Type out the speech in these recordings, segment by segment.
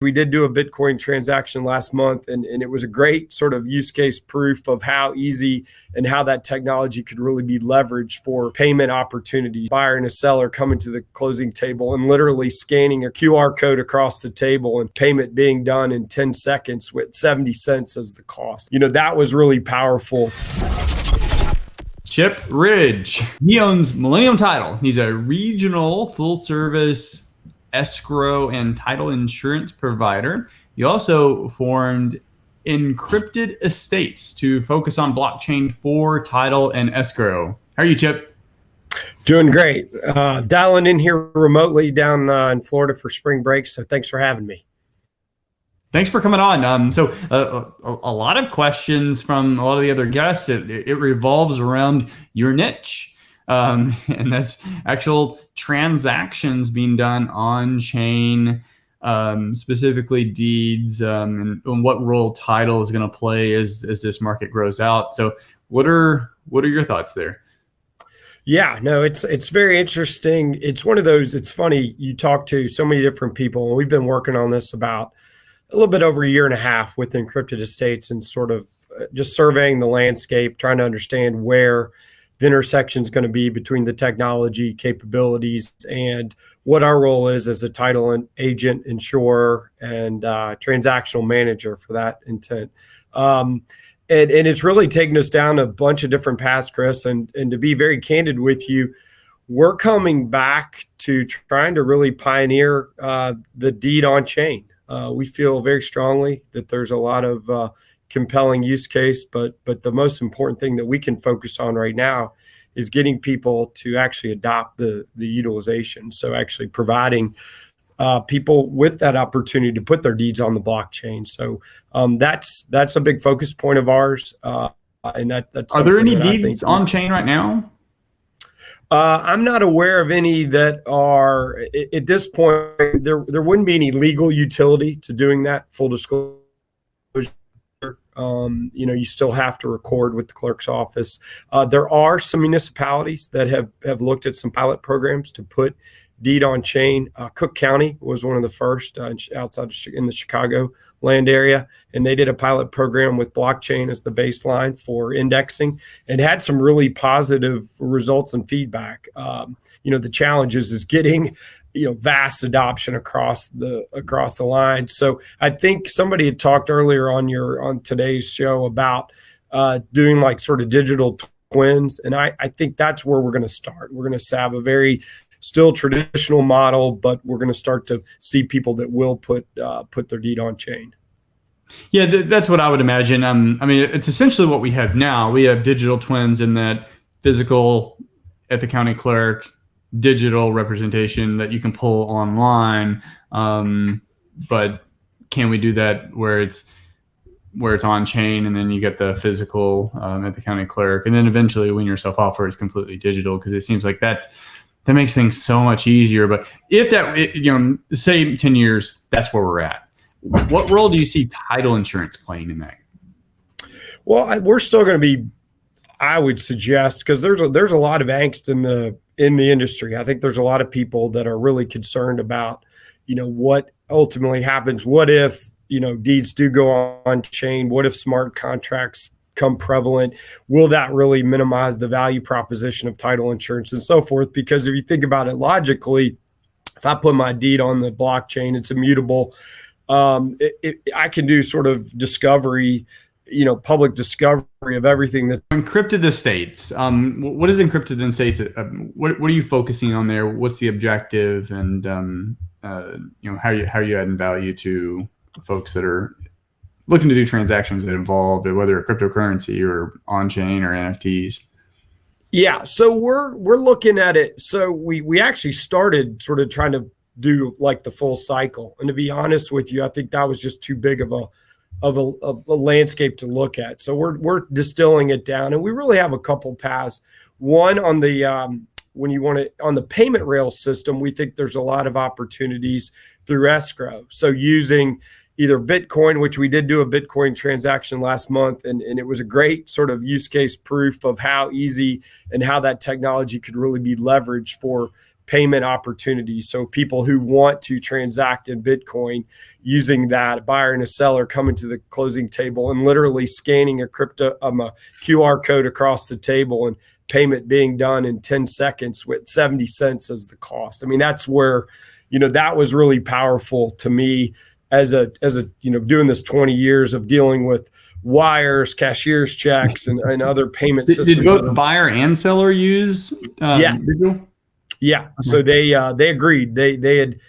we did do a Bitcoin transaction last month, and it was a great sort of use case proof of how easy and how that technology could really be leveraged for payment opportunities. Buyer and a seller coming to the closing table and literally scanning a QR code across the table and payment being done in 10 seconds with 70 cents as the cost. That was really powerful. Chip Ridge. He owns Millennium Title. He's a regional full-service escrow and title insurance provider. He also formed Encrypted Estates to focus on blockchain for title and escrow. How are you, Chip? Doing great. Dialing in here remotely down in Florida for spring break, so thanks for having me. Thanks for coming on. So a lot of questions from a lot of the other guests, it revolves around your niche. And that's actual transactions being done on chain, specifically deeds, and what role title is going to play as this market grows out. So what are your thoughts there? Yeah, no, it's very interesting. It's one of those, it's funny, you talk to so many different people, and we've been working on this about a little bit over a year and a half with Encrypted Estates and sort of just surveying the landscape, trying to understand where the intersection is going to be between the technology capabilities and what our role is as a title and agent, insurer, and transactional manager for that intent. And it's really taken us down a bunch of different paths, Chris. And to be very candid with you, we're coming back to trying to really pioneer the deed on chain. We feel very strongly that there's a lot of compelling use case, but the most important thing that we can focus on right now is getting people to actually adopt the utilization. So actually providing people with that opportunity to put their deeds on the blockchain. So that's a big focus point of ours. And that's are there any deeds on chain right now? I'm not aware of any that are at this point. There wouldn't be any legal utility to doing that. Full disclosure. You still have to record with the clerk's office. There are some municipalities that have looked at some pilot programs to put deed on chain. Cook County was one of the first outside in the Chicago land area, and they did a pilot program with blockchain as the baseline for indexing and had some really positive results and feedback. The challenges is getting vast adoption across the line. So I think somebody had talked earlier on today's show about doing like sort of digital twins, and I think that's where we're going to start. We're going to have a very still traditional model, but we're going to start to see people that will put their deed on chain. Yeah, that's what I would imagine. It's essentially what we have now. We have digital twins in that physical at the county clerk, digital representation that you can pull online. But can we do that where it's on chain, and then you get the physical at the county clerk, and then eventually when your self-offer is completely digital? Because it seems like that makes things so much easier. But if say 10 years, that's where we're at. What role do you see title insurance playing in that? Well, we're still going to be, I would suggest, because there's a lot of angst in the industry. I think there's a lot of people that are really concerned about, what ultimately happens. What if, deeds do go on chain? What if smart contracts become prevalent? Will that really minimize the value proposition of title insurance and so forth? Because if you think about it logically, if I put my deed on the blockchain, it's immutable. I can do sort of discovery, public discovery of everything. That Encrypted Estates. What is Encrypted Estates? What are you focusing on there? What's the objective, and how are you adding value to folks that are looking to do transactions that involve whether cryptocurrency or on chain or NFTs? Yeah, so we're looking at it. So we actually started sort of trying to do like the full cycle, and to be honest with you, I think that was just too big of a landscape to look at. So we're distilling it down, and we really have a couple paths. One on the on the payment rail system, we think there's a lot of opportunities through escrow. So using either Bitcoin, which we did do a Bitcoin transaction last month, and it was a great sort of use case proof of how easy and how that technology could really be leveraged for payment opportunities. So people who want to transact in Bitcoin using that, a buyer and a seller coming to the closing table and literally scanning a QR code across the table and payment being done in 10 seconds with 70 cents as the cost. I mean, that's where, that was really powerful to me as a doing this 20 years of dealing with wires, cashier's checks, and other payment systems. Did both buyer and seller use yes. digital? Yeah. So they agreed. They had,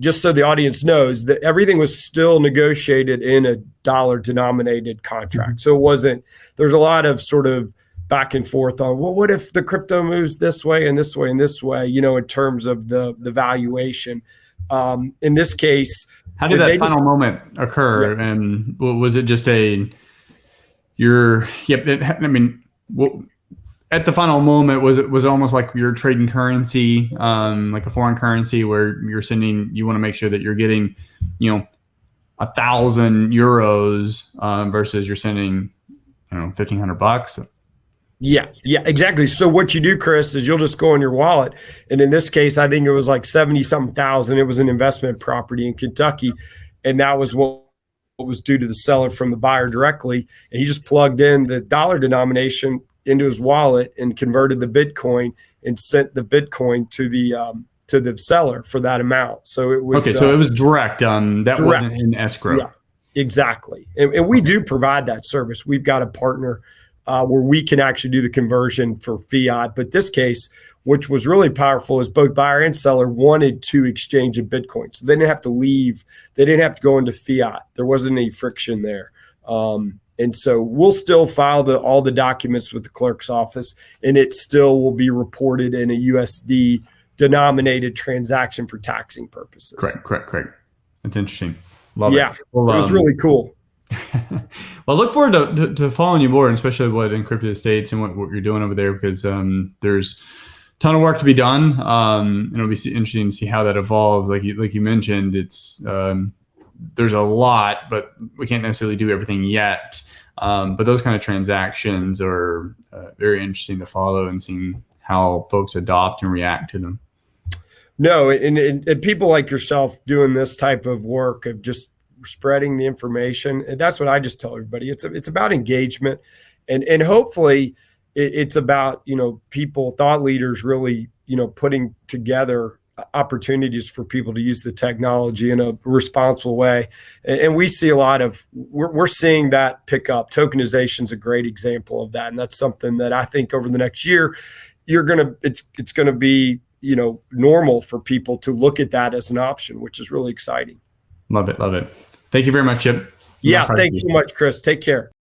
just so the audience knows, that everything was still negotiated in a dollar denominated contract. So it wasn't, there's a lot of sort of back and forth on, well, what if the crypto moves this way and this way and this way, in terms of the valuation. In this case, how did that final moment occur? Yeah. And was it just at the final moment, was it almost like you're trading currency, like a foreign currency where you want to make sure that you're getting, 1,000 euros versus you're sending, $1,500? Yeah, exactly. So what you do, Chris, is you'll just go in your wallet. And in this case, I think it was like 70-something thousand. It was an investment property in Kentucky. And that was what was due to the seller from the buyer directly. And he just plugged in the dollar denomination into his wallet and converted the Bitcoin and sent the Bitcoin to the seller for that amount. So it was okay. So it was direct. That wasn't in escrow. Yeah, exactly. And we do provide that service. We've got a partner where we can actually do the conversion for fiat. But this case, which was really powerful, is both buyer and seller wanted to exchange in Bitcoin. So they didn't have to leave. They didn't have to go into fiat. There wasn't any friction there. And so we'll still file all the documents with the clerk's office, and it still will be reported in a USD denominated transaction for taxing purposes. Correct. That's interesting. Love it. Yeah, well, it was really cool. Well, look forward to following you more, and especially what Encrypted Estates and what you're doing over there, because there's a ton of work to be done, and it'll be interesting to see how that evolves. Like you mentioned, it's there's a lot, but we can't necessarily do everything yet. But those kind of transactions are very interesting to follow and seeing how folks adopt and react to them. No, and people like yourself doing this type of work of just spreading the information. And that's what I just tell everybody. It's about engagement, and hopefully it's about, people, thought leaders really, putting together opportunities for people to use the technology in a responsible way. And we see a lot of, we're seeing that pick up. Tokenization is a great example of that. And that's something that I think over the next year, it's going to be, normal for people to look at that as an option, which is really exciting. Love it. Thank you very much, Chip. Yeah, thanks so much, Chris. Take care.